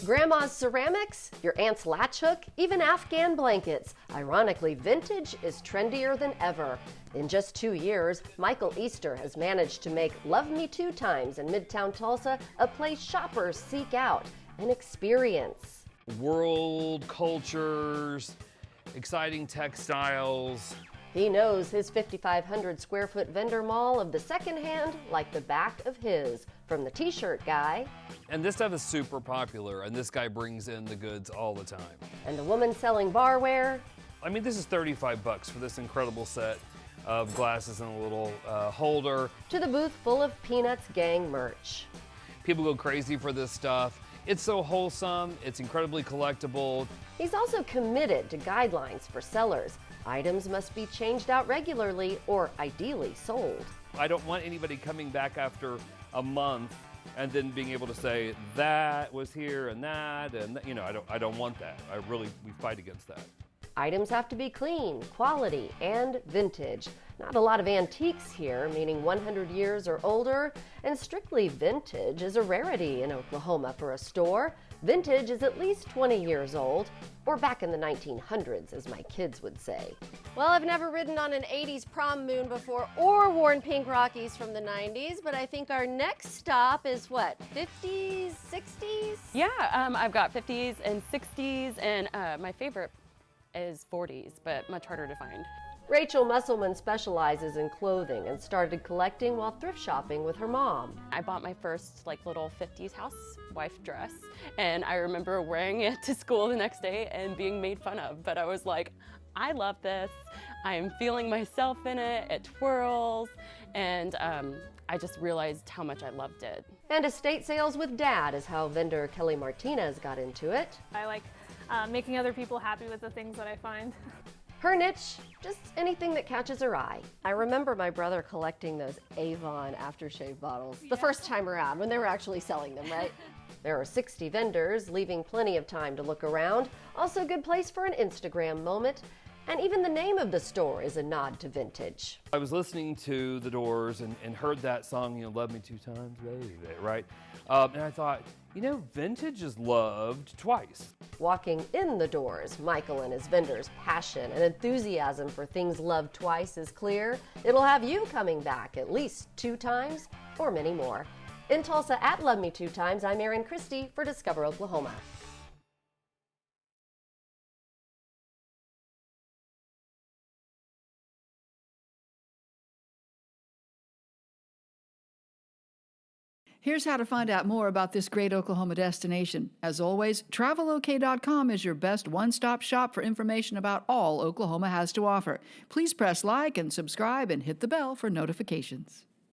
Grandma's ceramics, your aunt's latch hook, even Afghan blankets. Ironically, vintage is trendier than ever. In just 2 years, Michael Easter has managed to make Love Me Two Times in Midtown Tulsa a place shoppers seek out and experience. World cultures, exciting textiles. He knows his 5,500 square foot vendor mall of the secondhand like the back of his, from the t-shirt guy. And this stuff is super popular, and this guy brings in the goods all the time. And the woman selling barware. I mean, this is 35 bucks for this incredible set of glasses and a little holder. To the booth full of Peanuts gang merch. People go crazy for this stuff. It's so wholesome, it's incredibly collectible. He's also committed to guidelines for sellers. Items must be changed out regularly or ideally sold. I don't want anybody coming back after a month and then being able to say that was here and that, and you know, I don't want that. We fight against that. Items have to be clean, quality, and vintage. Not a lot of antiques here, meaning 100 years or older, and strictly vintage is a rarity in Oklahoma for a store. Vintage is at least 20 years old, or back in the 1900s, as my kids would say. Well, I've never ridden on an 80s prom moon before or worn pink Rockies from the 90s, but I think our next stop is what, 50s, 60s? Yeah, I've got 50s and 60s, and my favorite is 40s, but much harder to find. Rachel Musselman specializes in clothing and started collecting while thrift shopping with her mom. I bought my first little 50s housewife dress, and I remember wearing it to school the next day and being made fun of, but I was like, I love this. I am feeling myself in it. It twirls, and I just realized how much I loved it. And estate sales with Dad is how vendor Kelly Martinez got into it. I like making other people happy with the things that I find. Her niche, just anything that catches her eye. I remember my brother collecting those Avon aftershave bottles the first time around when they were actually selling them, right? There are 60 vendors, leaving plenty of time to look around. Also a good place for an Instagram moment. And even the name of the store is a nod to vintage. I was listening to The Doors and heard that song, you know, Love Me Two Times, baby, right? And I thought, you know, vintage is loved twice. Walking in the doors, Michael and his vendors' passion and enthusiasm for things loved twice is clear. It'll have you coming back at least 2 times or many more. In Tulsa at Love Me Two Times, I'm Erin Christie for Discover Oklahoma. Here's how to find out more about this great Oklahoma destination. As always, TravelOK.com is your best one-stop shop for information about all Oklahoma has to offer. Please press like and subscribe and hit the bell for notifications.